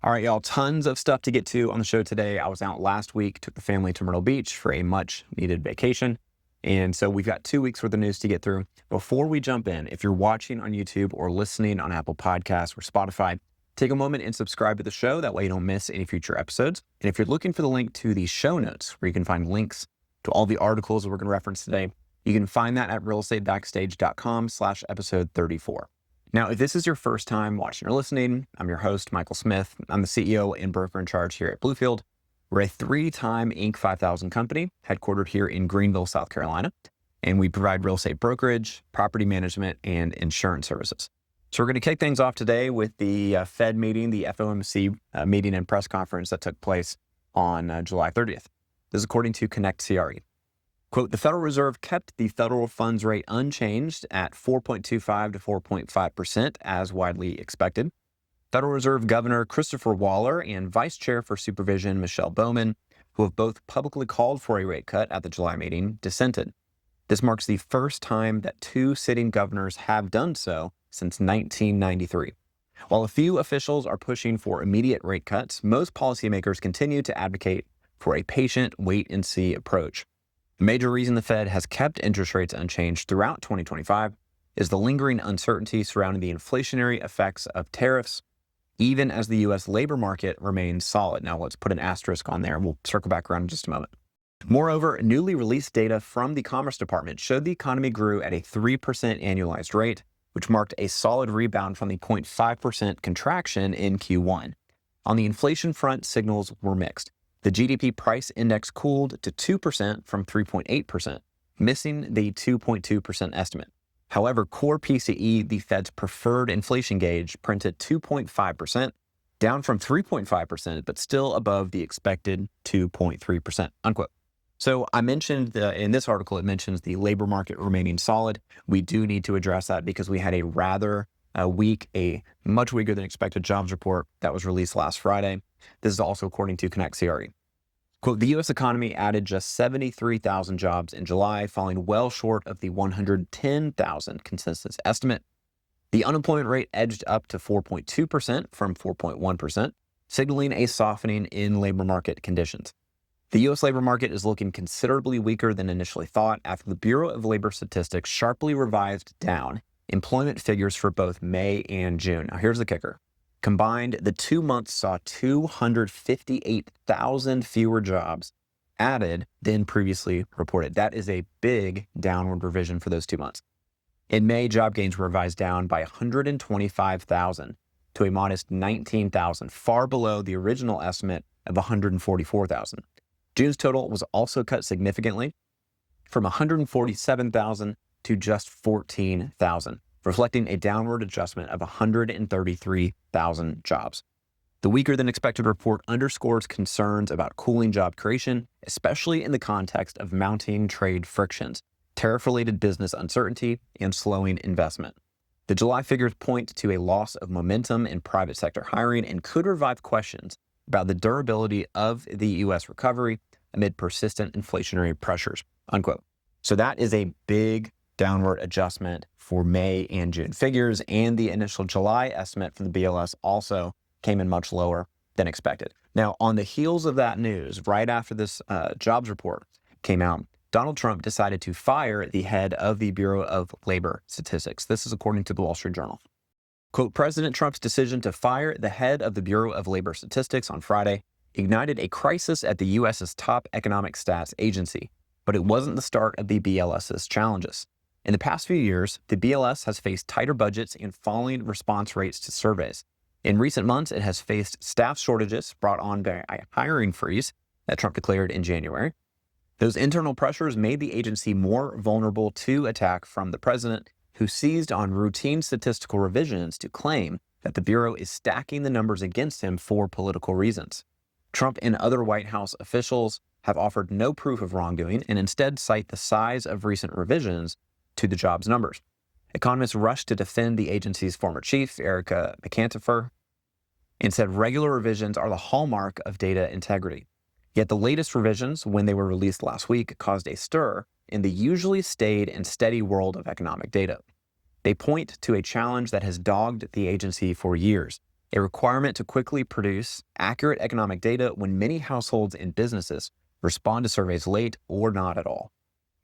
All right, y'all, tons of stuff to get to on the show today. I was out last week, took the family to Myrtle Beach for a much needed vacation. And so we've got 2 weeks worth of news to get through. Before we jump in, if you're watching on YouTube or listening on Apple Podcasts or Spotify, take a moment and subscribe to the show. That way you don't miss any future episodes. And if you're looking for the link to the show notes, where you can find links to all the articles that we're going to reference today, you can find that at realestatebackstage.com/episode 34. Now, if this is your first time watching or listening, I'm your host, Michael Smith. I'm the CEO and broker in charge here at Bluefield. We're a 3-time Inc. 5000 company headquartered here in Greenville, South Carolina, and we provide real estate brokerage, property management, and insurance services. So we're going to kick things off today with the Fed meeting, the FOMC meeting and press conference that took place on July 30th. This is according to Connect CRE. Quote, the Federal Reserve kept the federal funds rate unchanged at 4.25 to 4.5% as widely expected. Federal Reserve Governor Christopher Waller and Vice Chair for Supervision Michelle Bowman, who have both publicly called for a rate cut at the July meeting, dissented. This marks the first time that 2 sitting governors have done so since 1993. While a few officials are pushing for immediate rate cuts, most policymakers continue to advocate for a patient wait-and-see approach. The major reason the Fed has kept interest rates unchanged throughout 2025 is the lingering uncertainty surrounding the inflationary effects of tariffs, even as the U.S. labor market remains solid. Now, let's put an asterisk on there. We'll circle back around in just a moment. Moreover, newly released data from the Commerce Department showed the economy grew at a 3% annualized rate, which marked a solid rebound from the 0.5% contraction in Q1. On the inflation front, signals were mixed. The GDP price index cooled to 2% from 3.8%, missing the 2.2% estimate. However, core PCE, the Fed's preferred inflation gauge, printed 2.5%, down from 3.5%, but still above the expected 2.3%, unquote. So I mentioned in this article, it mentions the labor market remaining solid. We do need to address that because we had a much weaker than expected jobs report that was released last Friday. This is also according to Connect CRE. Quote, the U.S. economy added just 73,000 jobs in July, falling well short of the 110,000 consensus estimate. The unemployment rate edged up to 4.2% from 4.1%, signaling a softening in labor market conditions. The U.S. labor market is looking considerably weaker than initially thought after the Bureau of Labor Statistics sharply revised down employment figures for both May and June. Now, here's the kicker. Combined, the 2 months saw 258,000 fewer jobs added than previously reported. That is a big downward revision for those 2 months. In May, job gains were revised down by 125,000 to a modest 19,000, far below the original estimate of 144,000. June's total was also cut significantly from 147,000 to just 14,000. Reflecting a downward adjustment of 133,000 jobs. The weaker than expected report underscores concerns about cooling job creation, especially in the context of mounting trade frictions, tariff-related business uncertainty, and slowing investment. The July figures point to a loss of momentum in private sector hiring and could revive questions about the durability of the U.S. recovery amid persistent inflationary pressures, unquote. So that is a big downward adjustment for May and June figures, and the initial July estimate from the BLS also came in much lower than expected. Now, on the heels of that news, right after this jobs report came out, Donald Trump decided to fire the head of the Bureau of Labor Statistics. This is according to the Wall Street Journal. Quote, President Trump's decision to fire the head of the Bureau of Labor Statistics on Friday ignited a crisis at the U.S.'s top economic stats agency, but it wasn't the start of the BLS's challenges. In the past few years, the BLS has faced tighter budgets and falling response rates to surveys. In recent months, it has faced staff shortages brought on by a hiring freeze that Trump declared in January. Those internal pressures made the agency more vulnerable to attack from the president, who seized on routine statistical revisions to claim that the Bureau is stacking the numbers against him for political reasons. Trump and other White House officials have offered no proof of wrongdoing and instead cite the size of recent revisions to the jobs numbers. Economists rushed to defend the agency's former chief, Erica McAntifer, and said regular revisions are the hallmark of data integrity. Yet the latest revisions, when they were released last week, caused a stir in the usually staid and steady world of economic data. They point to a challenge that has dogged the agency for years: a requirement to quickly produce accurate economic data when many households and businesses respond to surveys late or not at all.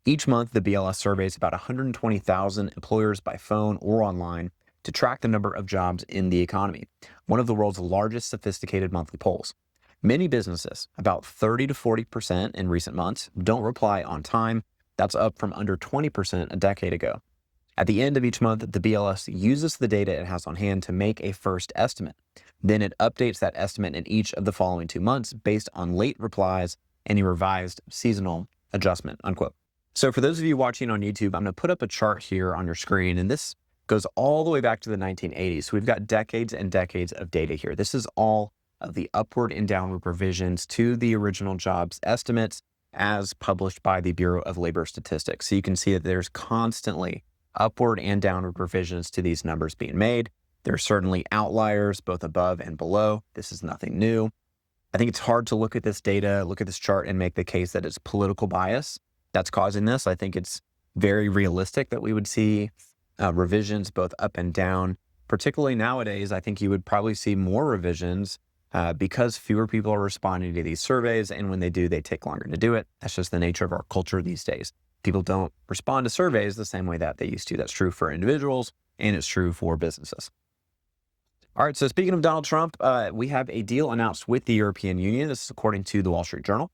Each month, the BLS surveys about 120,000 employers by phone or online to track the number of jobs in the economy, one of the world's largest sophisticated monthly polls. Many businesses, about 30 to 40% in recent months, don't reply on time. That's up from under 20% a decade ago. At the end of each month, the BLS uses the data it has on hand to make a first estimate. Then it updates that estimate in each of the following 2 months based on late replies and a revised seasonal adjustment, unquote. So for those of you watching on YouTube, I'm going to put up a chart here on your screen, and this goes all the way back to the 1980s. So we've got decades and decades of data here. This is all of the upward and downward revisions to the original jobs estimates as published by the Bureau of Labor Statistics. So you can see that there's constantly upward and downward revisions to these numbers being made. There are certainly outliers both above and below. This is nothing new. I think it's hard to look at this data, look at this chart, and make the case that it's political bias that's causing this. I think it's very realistic that we would see revisions both up and down. Particularly nowadays, I think you would probably see more revisions because fewer people are responding to these surveys, and when they do, they take longer to do it. That's just the nature of our culture these days. People don't respond to surveys the same way that they used to. That's true for individuals, and it's true for businesses. All right, so speaking of Donald Trump, we have a deal announced with the European Union. This is according to the Wall Street Journal.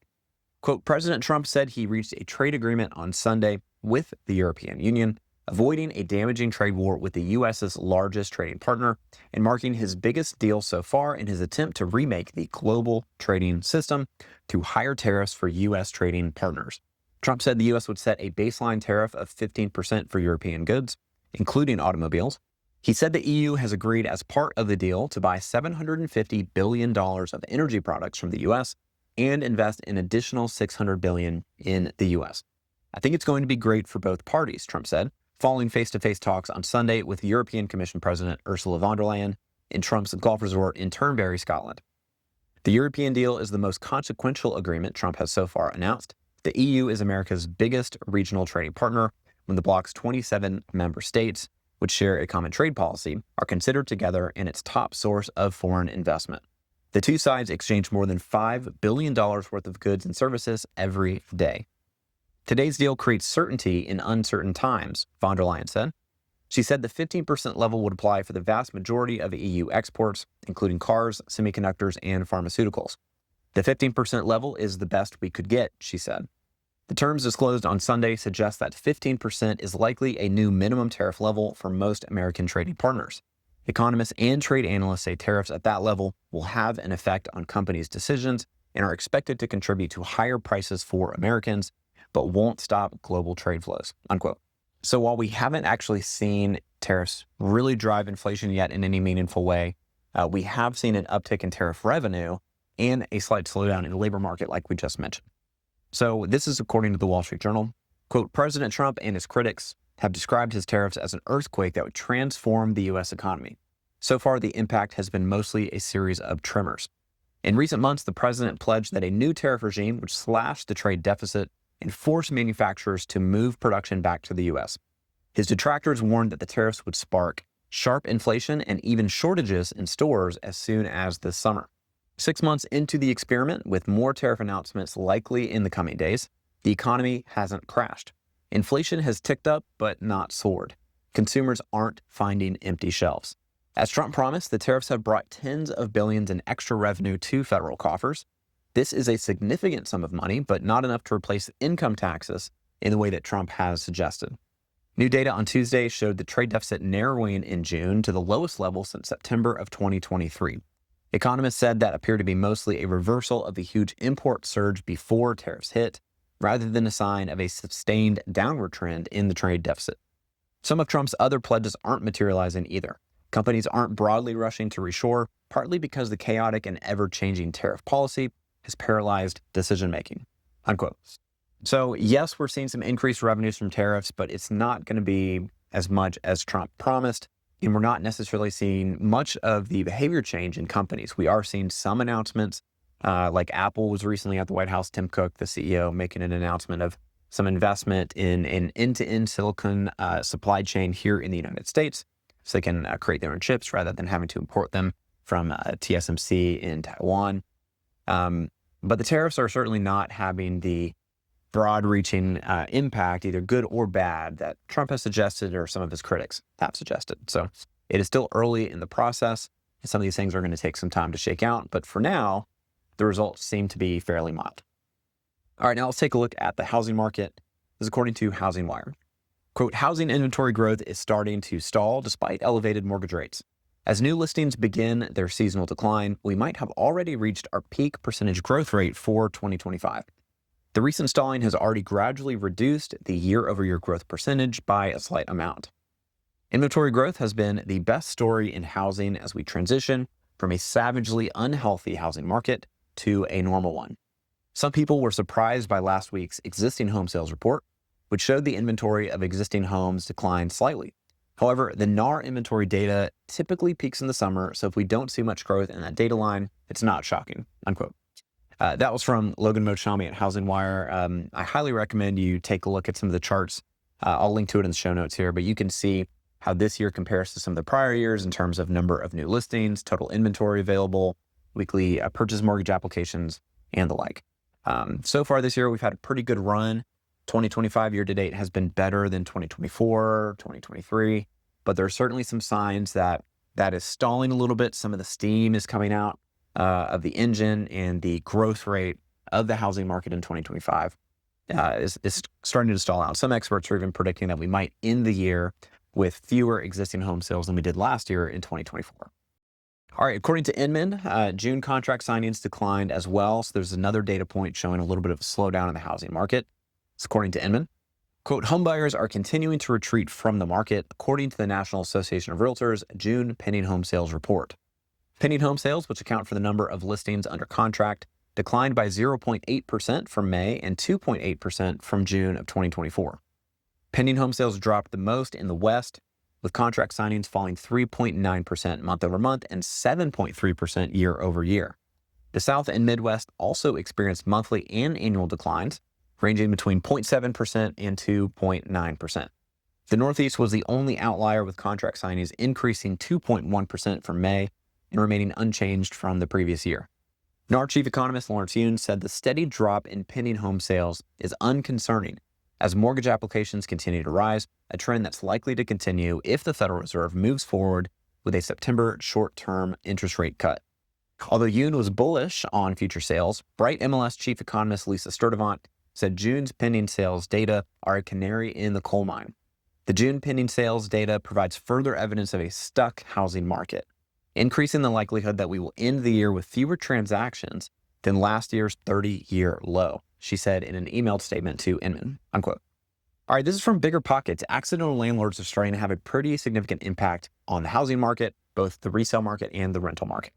Quote, President Trump said he reached a trade agreement on Sunday with the European Union, avoiding a damaging trade war with the U.S.'s largest trading partner and marking his biggest deal so far in his attempt to remake the global trading system through higher tariffs for U.S. trading partners. Trump said the U.S. would set a baseline tariff of 15% for European goods, including automobiles. He said the EU has agreed as part of the deal to buy $750 billion of energy products from the U.S. and invest an additional $600 billion in the U.S. I think it's going to be great for both parties, Trump said, following face-to-face talks on Sunday with European Commission President Ursula von der Leyen in Trump's golf resort in Turnberry, Scotland. The European deal is the most consequential agreement Trump has so far announced. The EU is America's biggest regional trading partner when the bloc's 27 member states, which share a common trade policy, are considered together in its top source of foreign investment. The two sides exchange more than $5 billion worth of goods and services every day. Today's deal creates certainty in uncertain times, von der Leyen said. She said the 15% level would apply for the vast majority of EU exports, including cars, semiconductors, and pharmaceuticals. The 15% level is the best we could get, she said. The terms disclosed on Sunday suggest that 15% is likely a new minimum tariff level for most American trading partners. Economists and trade analysts say tariffs at that level will have an effect on companies' decisions and are expected to contribute to higher prices for Americans, but won't stop global trade flows, unquote. So while we haven't actually seen tariffs really drive inflation yet in any meaningful way, we have seen an uptick in tariff revenue and a slight slowdown in the labor market like we just mentioned. So this is according to the Wall Street Journal. Quote, President Trump and his critics have described his tariffs as an earthquake that would transform the U.S. economy. So far, the impact has been mostly a series of tremors. In recent months, the president pledged that a new tariff regime would slash the trade deficit and force manufacturers to move production back to the U.S. His detractors warned that the tariffs would spark sharp inflation and even shortages in stores as soon as this summer. 6 months into the experiment, with more tariff announcements likely in the coming days, the economy hasn't crashed. Inflation has ticked up, but not soared. Consumers aren't finding empty shelves. As Trump promised, the tariffs have brought tens of billions in extra revenue to federal coffers. This is a significant sum of money, but not enough to replace income taxes in the way that Trump has suggested. New data on Tuesday showed the trade deficit narrowing in June to the lowest level since September of 2023. Economists said that appeared to be mostly a reversal of the huge import surge before tariffs hit, rather than a sign of a sustained downward trend in the trade deficit. Some of Trump's other pledges aren't materializing either. Companies aren't broadly rushing to reshore, partly because the chaotic and ever-changing tariff policy has paralyzed decision-making, unquote. So yes, we're seeing some increased revenues from tariffs, but it's not going to be as much as Trump promised. And we're not necessarily seeing much of the behavior change in companies. We are seeing some announcements, like Apple was recently at the White House, Tim Cook, the CEO, making an announcement of some investment in an end-to-end silicon supply chain here in the United States, so they can create their own chips rather than having to import them from TSMC in Taiwan. But the tariffs are certainly not having the broad-reaching impact, either good or bad, that Trump has suggested or some of his critics have suggested. So it is still early in the process, and some of these things are going to take some time to shake out. But for now, the results seem to be fairly mild. All right, now let's take a look at the housing market. This is according to Housing Wire. Quote, housing inventory growth is starting to stall despite elevated mortgage rates. As new listings begin their seasonal decline, we might have already reached our peak percentage growth rate for 2025. The recent stalling has already gradually reduced the year-over-year growth percentage by a slight amount. Inventory growth has been the best story in housing as we transition from a savagely unhealthy housing market to a normal one. Some people were surprised by last week's existing home sales report, which showed the inventory of existing homes declined slightly. However, the NAR inventory data typically peaks in the summer, so if we don't see much growth in that data line, it's not shocking, unquote. That was from Logan Mochami at Housing Wire. I highly recommend you take a look at some of the charts. I'll link to it in the show notes here, but you can see how this year compares to some of the prior years in terms of number of new listings, total inventory available, weekly purchase mortgage applications, and the like. So far this year, we've had a pretty good run. 2025 year to date has been better than 2024, 2023, but there are certainly some signs that is stalling a little bit. Some of the steam is coming out of the engine, and the growth rate of the housing market in 2025 is starting to stall out. Some experts are even predicting that we might end the year with fewer existing home sales than we did last year in 2024. All right, according to Inman, June contract signings declined as well. So there's another data point showing a little bit of a slowdown in the housing market. It's according to Inman. Quote, homebuyers are continuing to retreat from the market, according to the National Association of Realtors June pending home sales report. Pending home sales, which account for the number of listings under contract, declined by 0.8% from May and 2.8% from June of 2024. Pending home sales dropped the most in the West, with contract signings falling 3.9% month over month and 7.3% year over year. The South and Midwest also experienced monthly and annual declines, ranging between 0.7% and 2.9%. The Northeast was the only outlier, with contract signings increasing 2.1% from May and remaining unchanged from the previous year. NAR chief economist Lawrence Yun said the steady drop in pending home sales is unconcerning as mortgage applications continue to rise, a trend that's likely to continue if the Federal Reserve moves forward with a September short-term interest rate cut. Although Yun was bullish on future sales, Bright MLS chief economist Lisa Sturdivant said June's pending sales data are a canary in the coal mine. The June pending sales data provides further evidence of a stuck housing market, increasing the likelihood that we will end the year with fewer transactions than last year's 30-year low, she said in an emailed statement to Inman, unquote. All right, this is from Bigger Pockets. Accidental landlords are starting to have a pretty significant impact on the housing market, both the resale market and the rental market.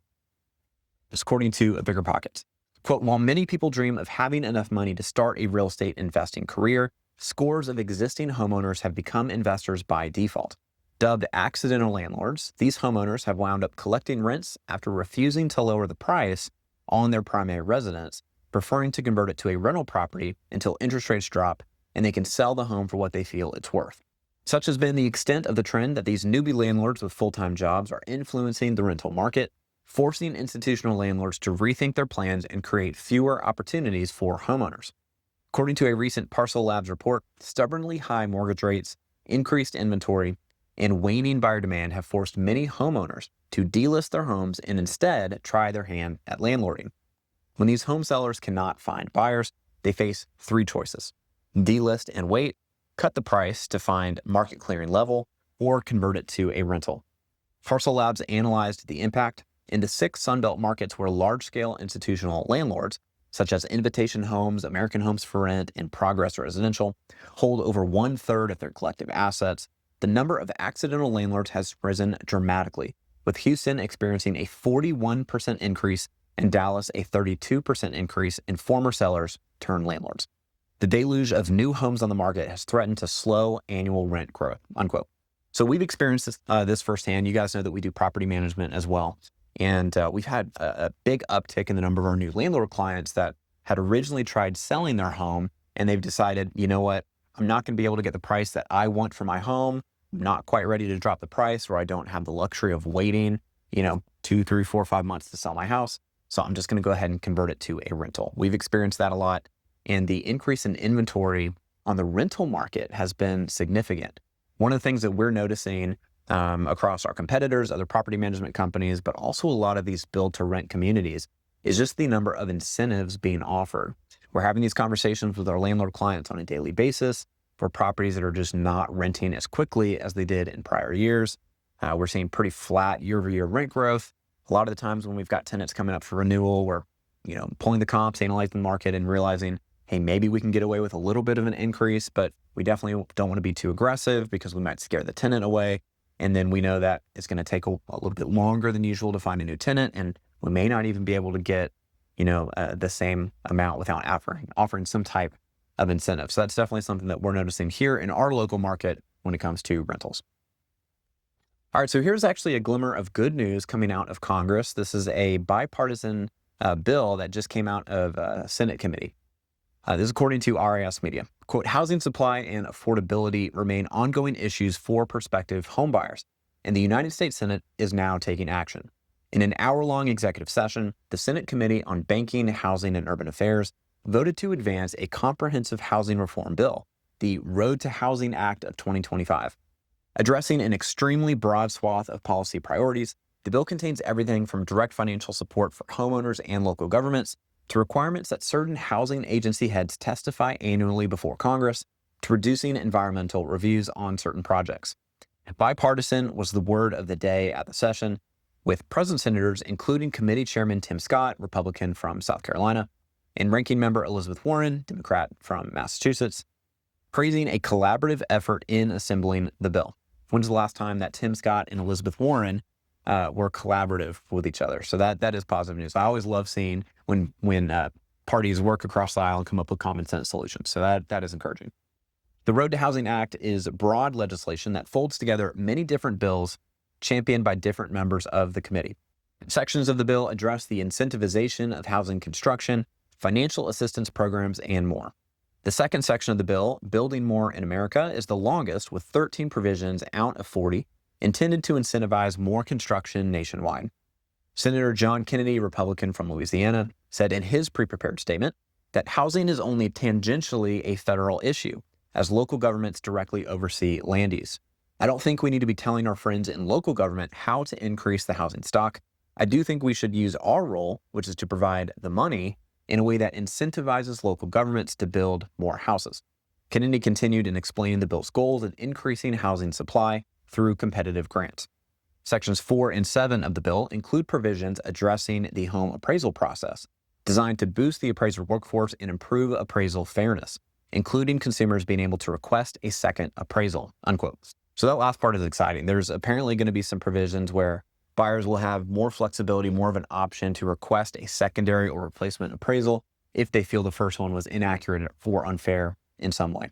This according to Bigger Pockets. Quote, while many people dream of having enough money to start a real estate investing career, scores of existing homeowners have become investors by default. Dubbed accidental landlords, these homeowners have wound up collecting rents after refusing to lower the price on their primary residence, preferring to convert it to a rental property until interest rates drop and they can sell the home for what they feel it's worth. Such has been the extent of the trend that these newbie landlords with full-time jobs are influencing the rental market, forcing institutional landlords to rethink their plans and create fewer opportunities for homeowners. According to a recent Parcel Labs report, stubbornly high mortgage rates, increased inventory, and waning buyer demand have forced many homeowners to delist their homes and instead try their hand at landlording. When these home sellers cannot find buyers, they face three choices: delist and wait, cut the price to find market clearing level, or convert it to a rental. Parcel Labs analyzed the impact in the 6 Sunbelt markets where large-scale institutional landlords, such as Invitation Homes, American Homes for Rent, and Progress Residential, hold over 1/3 of their collective assets. The number of accidental landlords has risen dramatically, with Houston experiencing a 41% increase and Dallas a 32% increase in former sellers turned landlords. The deluge of new homes on the market has threatened to slow annual rent growth, unquote. So we've experienced this firsthand. You guys know that we do property management as well. And we've had a big uptick in the number of our new landlord clients that had originally tried selling their home, and they've decided, you know what, I'm not going to be able to get the price that I want for my home. I'm not quite ready to drop the price, or I don't have the luxury of waiting, 2, 3, 4, 5 months to sell my house. So I'm just going to go ahead and convert it to a rental. We've experienced that a lot. And the increase in inventory on the rental market has been significant. One of the things that we're noticing across our competitors, other property management companies, but also a lot of these build to rent communities is just the number of incentives being offered. We're having these conversations with our landlord clients on a daily basis for properties that are just not renting as quickly as they did in prior years. We're seeing pretty flat year-over-year rent growth. A lot of the times when we've got tenants coming up for renewal, we're pulling the comps, analyzing the market, and realizing, hey, maybe we can get away with a little bit of an increase, but we definitely don't want to be too aggressive because we might scare the tenant away. And then we know that it's going to take a little bit longer than usual to find a new tenant, and we may not even be able to get the same amount without offering some type of incentive. So that's definitely something that we're noticing here in our local market when it comes to rentals. All right, so here's actually a glimmer of good news coming out of Congress. This is a bipartisan bill that just came out of a Senate committee. This is according to RIS Media. Quote, housing supply and affordability remain ongoing issues for prospective homebuyers, and the United States Senate is now taking action. In an hour-long executive session, the Senate Committee on Banking, Housing, and Urban Affairs voted to advance a comprehensive housing reform bill, the Road to Housing Act of 2025. Addressing an extremely broad swath of policy priorities, the bill contains everything from direct financial support for homeowners and local governments to requirements that certain housing agency heads testify annually before Congress to reducing environmental reviews on certain projects. Bipartisan was the word of the day at the session, with present senators, including Committee Chairman Tim Scott, Republican from South Carolina, and Ranking Member Elizabeth Warren, Democrat from Massachusetts, praising a collaborative effort in assembling the bill. When's the last time that Tim Scott and Elizabeth Warren were collaborative with each other? So that is positive news. I always love seeing when parties work across the aisle and come up with common sense solutions. So that is encouraging. The Road to Housing Act is broad legislation that folds together many different bills championed by different members of the committee. Sections of the bill address the incentivization of housing construction, financial assistance programs, and more. The second section of the bill, Building More in America, is the longest with 13 provisions out of 40, intended to incentivize more construction nationwide. Senator John Kennedy, Republican from Louisiana, said in his pre-prepared statement that housing is only tangentially a federal issue, as local governments directly oversee land use. I don't think we need to be telling our friends in local government how to increase the housing stock. I do think we should use our role, which is to provide the money, in a way that incentivizes local governments to build more houses. Kennedy continued in explaining the bill's goals in increasing housing supply through competitive grants. Sections 4 and 7 of the bill include provisions addressing the home appraisal process, designed to boost the appraiser workforce and improve appraisal fairness, including consumers being able to request a second appraisal, unquote. So that last part is exciting. There's apparently going to be some provisions where buyers will have more flexibility, more of an option to request a secondary or replacement appraisal if they feel the first one was inaccurate or unfair in some way.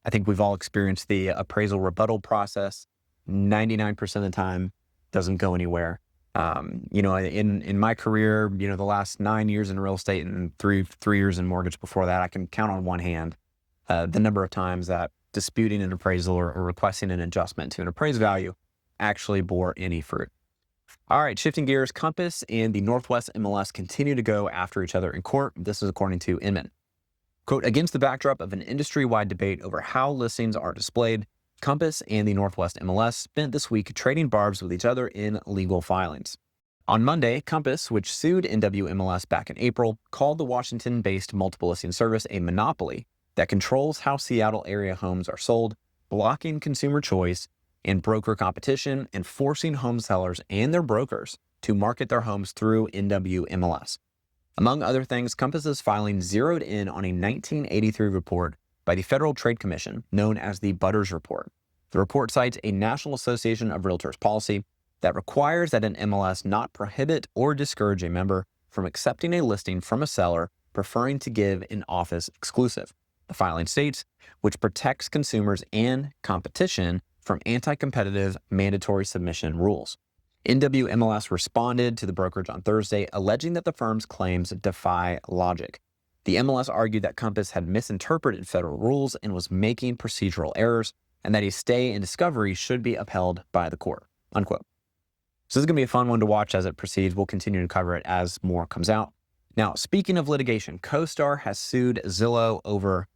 I think we've all experienced the appraisal rebuttal process. 99% of the time doesn't go anywhere. In my career, the last 9 years in real estate and three years in mortgage before that, I can count on one hand the number of times that disputing an appraisal or requesting an adjustment to an appraised value actually bore any fruit. All right, shifting gears, Compass and the Northwest MLS continue to go after each other in court. This is according to Inman. Quote, against the backdrop of an industry-wide debate over how listings are displayed, Compass and the Northwest MLS spent this week trading barbs with each other in legal filings. On Monday, Compass, which sued NWMLS back in April, called the Washington-based multiple listing service a monopoly that controls how Seattle area homes are sold, blocking consumer choice and broker competition, and forcing home sellers and their brokers to market their homes through NWMLS. Among other things, Compass's filing zeroed in on a 1983 report by the Federal Trade Commission known as the Butters Report. The report cites a National Association of Realtors policy that requires that an MLS not prohibit or discourage a member from accepting a listing from a seller preferring to give an office exclusive. The filing states, which protects consumers and competition from anti-competitive mandatory submission rules. NWMLS responded to the brokerage on Thursday, alleging that the firm's claims defy logic. The MLS argued that Compass had misinterpreted federal rules and was making procedural errors, and that a stay in discovery should be upheld by the court, unquote. So this is going to be a fun one to watch as it proceeds. We'll continue to cover it as more comes out. Now, speaking of litigation, CoStar has sued Zillow over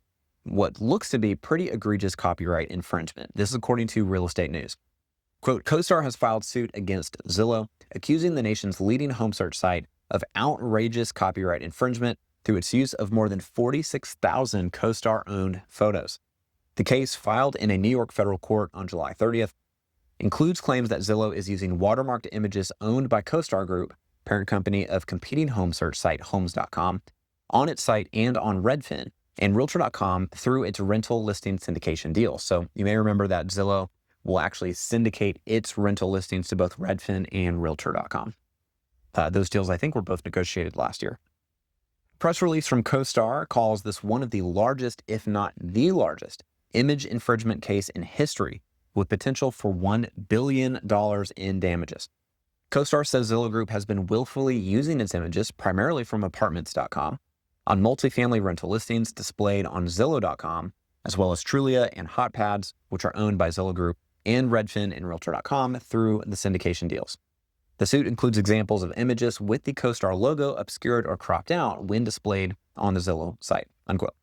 what looks to be pretty egregious copyright infringement. This is according to Real Estate News. Quote, CoStar has filed suit against Zillow, accusing the nation's leading home search site of outrageous copyright infringement through its use of more than 46,000 CoStar-owned photos. The case, filed in a New York federal court on July 30th, includes claims that Zillow is using watermarked images owned by CoStar Group, parent company of competing home search site Homes.com, on its site and on Redfin and Realtor.com through its rental listing syndication deal. So you may remember that Zillow will actually syndicate its rental listings to both Redfin and Realtor.com. Those deals, I think, were both negotiated last year. Press release from CoStar calls this one of the largest, if not the largest, image infringement case in history, with potential for $1 billion in damages. CoStar says Zillow Group has been willfully using its images, primarily from Apartments.com, on multifamily rental listings displayed on Zillow.com, as well as Trulia and HotPads, which are owned by Zillow Group, and Redfin and Realtor.com through the syndication deals. The suit includes examples of images with the CoStar logo obscured or cropped out when displayed on the Zillow site, unquote.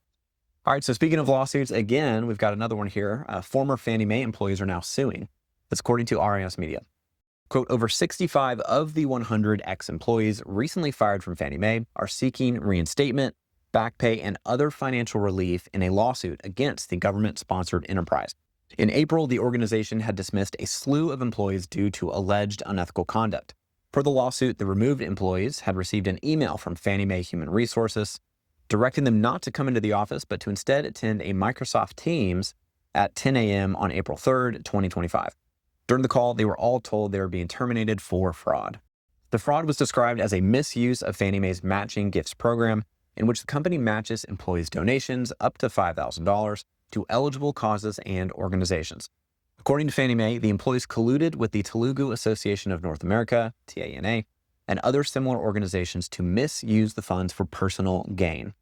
All right, so speaking of lawsuits, again, we've got another one here. Former Fannie Mae employees are now suing. That's according to RIS Media. Quote, over 65 of the 100 ex-employees recently fired from Fannie Mae are seeking reinstatement, back pay, and other financial relief in a lawsuit against the government-sponsored enterprise. In April, the organization had dismissed a slew of employees due to alleged unethical conduct. Per the lawsuit, the removed employees had received an email from Fannie Mae Human Resources directing them not to come into the office, but to instead attend a Microsoft Teams at 10 a.m. on April 3rd, 2025. During the call, they were all told they were being terminated for fraud. The fraud was described as a misuse of Fannie Mae's matching gifts program, in which the company matches employees' donations up to $5,000 to eligible causes and organizations. According to Fannie Mae, the employees colluded with the Telugu Association of North America, TANA, and other similar organizations to misuse the funds for personal gain.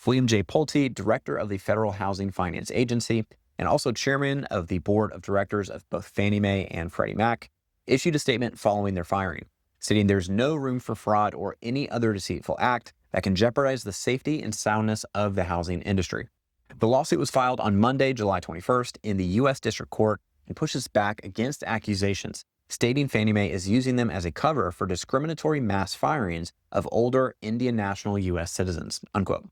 William J. Pulte, director of the Federal Housing Finance Agency, and also chairman of the board of directors of both Fannie Mae and Freddie Mac, issued a statement following their firing, stating there's no room for fraud or any other deceitful act that can jeopardize the safety and soundness of the housing industry. The lawsuit was filed on Monday, July 21st in the U.S. District Court and pushes back against accusations, stating Fannie Mae is using them as a cover for discriminatory mass firings of older Indian national U.S. citizens, unquote.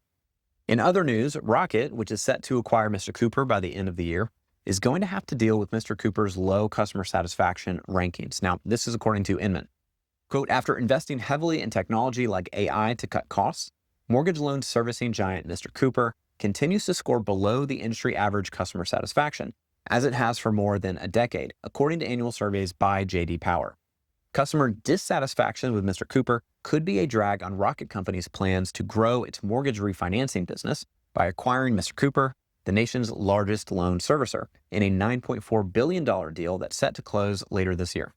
In other news, Rocket, which is set to acquire Mr. Cooper by the end of the year, is going to have to deal with Mr. Cooper's low customer satisfaction rankings. Now, this is according to Inman. Quote, after investing heavily in technology like AI to cut costs, mortgage loan servicing giant Mr. Cooper continues to score below the industry average customer satisfaction, as it has for more than a decade, according to annual surveys by J.D. Power. Customer dissatisfaction with Mr. Cooper could be a drag on Rocket Company's plans to grow its mortgage refinancing business by acquiring Mr. Cooper, the nation's largest loan servicer, in a $9.4 billion deal that's set to close later this year.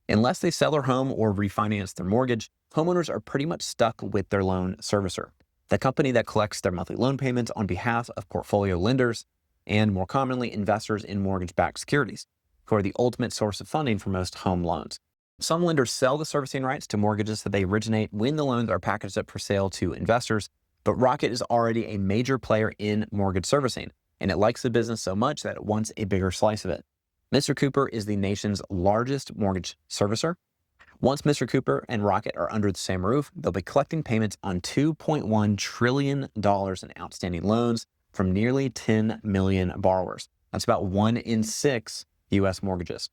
Unless they sell their home or refinance their mortgage, homeowners are pretty much stuck with their loan servicer, the company that collects their monthly loan payments on behalf of portfolio lenders and, more commonly, investors in mortgage-backed securities, who are the ultimate source of funding for most home loans. Some lenders sell the servicing rights to mortgages that they originate when the loans are packaged up for sale to investors, but Rocket is already a major player in mortgage servicing, and it likes the business so much that it wants a bigger slice of it. Mr. Cooper is the nation's largest mortgage servicer. Once Mr. Cooper and Rocket are under the same roof, they'll be collecting payments on $2.1 trillion in outstanding loans from nearly 10 million borrowers. That's about 1 in 6 U.S. mortgages.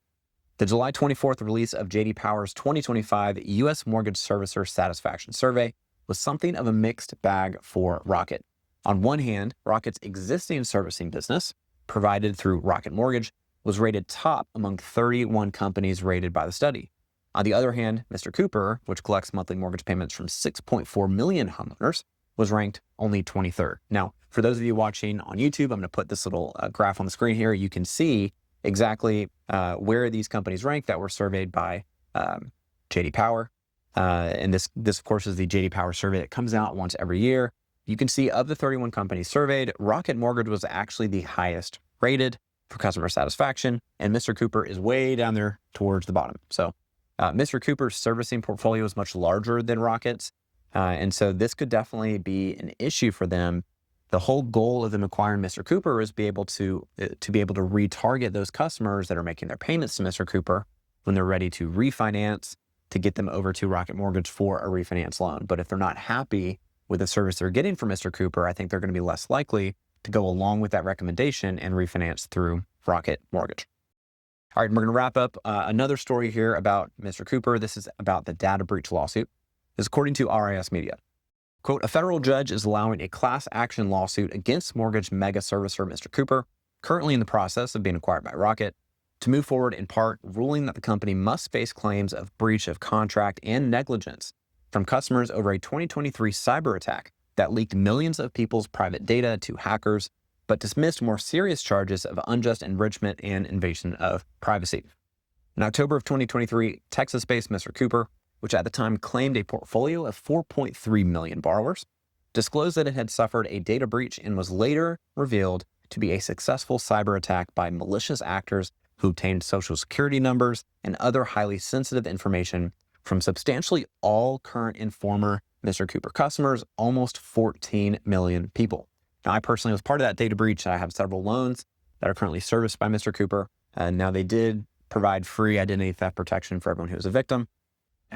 The July 24th release of J.D. Power's 2025 U.S. Mortgage Servicer Satisfaction Survey was something of a mixed bag for Rocket. On one hand, Rocket's existing servicing business, provided through Rocket Mortgage, was rated top among 31 companies rated by the study. On the other hand, Mr. Cooper, which collects monthly mortgage payments from 6.4 million homeowners, was ranked only 23rd. Now, for those of you watching on YouTube, I'm going to put this little graph on the screen here. You can see exactly where these companies rank that were surveyed by J.D. Power. And this, of course, is the J.D. Power survey that comes out once every year. You can see of the 31 companies surveyed, Rocket Mortgage was actually the highest rated for customer satisfaction, and Mr. Cooper is way down there towards the bottom. So Mr. Cooper's servicing portfolio is much larger than Rocket's, and so this could definitely be an issue for them. The whole goal of them acquiring Mr. Cooper is be able to retarget those customers that are making their payments to Mr. Cooper when they're ready to refinance, to get them over to Rocket Mortgage for a refinance loan. But if they're not happy with the service they're getting from Mr. Cooper, I think they're going to be less likely to go along with that recommendation and refinance through Rocket Mortgage. All right, we're going to wrap up another story here about Mr. Cooper. This is about the data breach lawsuit. This is according to RIS Media. Quote, a federal judge is allowing a class action lawsuit against mortgage mega servicer Mr. Cooper, currently in the process of being acquired by Rocket, to move forward in part, ruling that the company must face claims of breach of contract and negligence from customers over a 2023 cyber attack that leaked millions of people's private data to hackers, but dismissed more serious charges of unjust enrichment and invasion of privacy. In October of 2023, Texas-based Mr. Cooper, which at the time claimed a portfolio of 4.3 million borrowers, disclosed that it had suffered a data breach and was later revealed to be a successful cyber attack by malicious actors who obtained social security numbers and other highly sensitive information from substantially all current and former Mr. Cooper customers, almost 14 million people. Now, I personally was part of that data breach. I have several loans that are currently serviced by Mr. Cooper. Now, they did provide free identity theft protection for everyone who was a victim.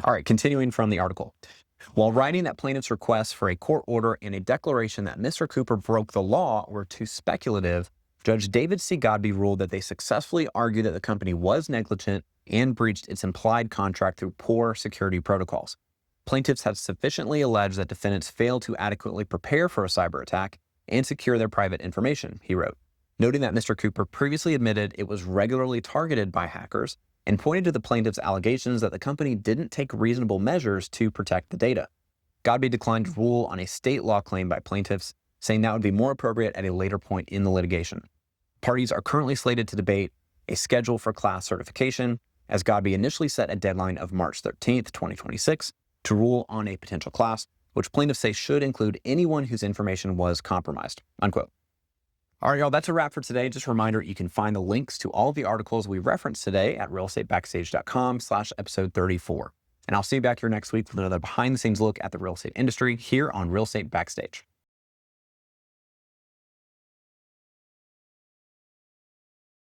All right, continuing from the article. While writing that plaintiff's requests for a court order and a declaration that Mr. Cooper broke the law were too speculative, Judge David C. Godbee ruled that they successfully argued that the company was negligent and breached its implied contract through poor security protocols. Plaintiffs have sufficiently alleged that defendants failed to adequately prepare for a cyber attack and secure their private information, he wrote, noting that Mr. Cooper previously admitted it was regularly targeted by hackers and pointed to the plaintiff's allegations that the company didn't take reasonable measures to protect the data. Godbee declined to rule on a state law claim by plaintiffs, saying that would be more appropriate at a later point in the litigation. Parties are currently slated to debate a schedule for class certification, as Godbee initially set a deadline of March 13th, 2026, to rule on a potential class, which plaintiffs say should include anyone whose information was compromised, unquote. All right, y'all, that's a wrap for today. Just a reminder, you can find the links to all of the articles we referenced today at realestatebackstage.com/episode 34. And I'll see you back here next week with another behind-the-scenes look at the real estate industry here on Real Estate Backstage.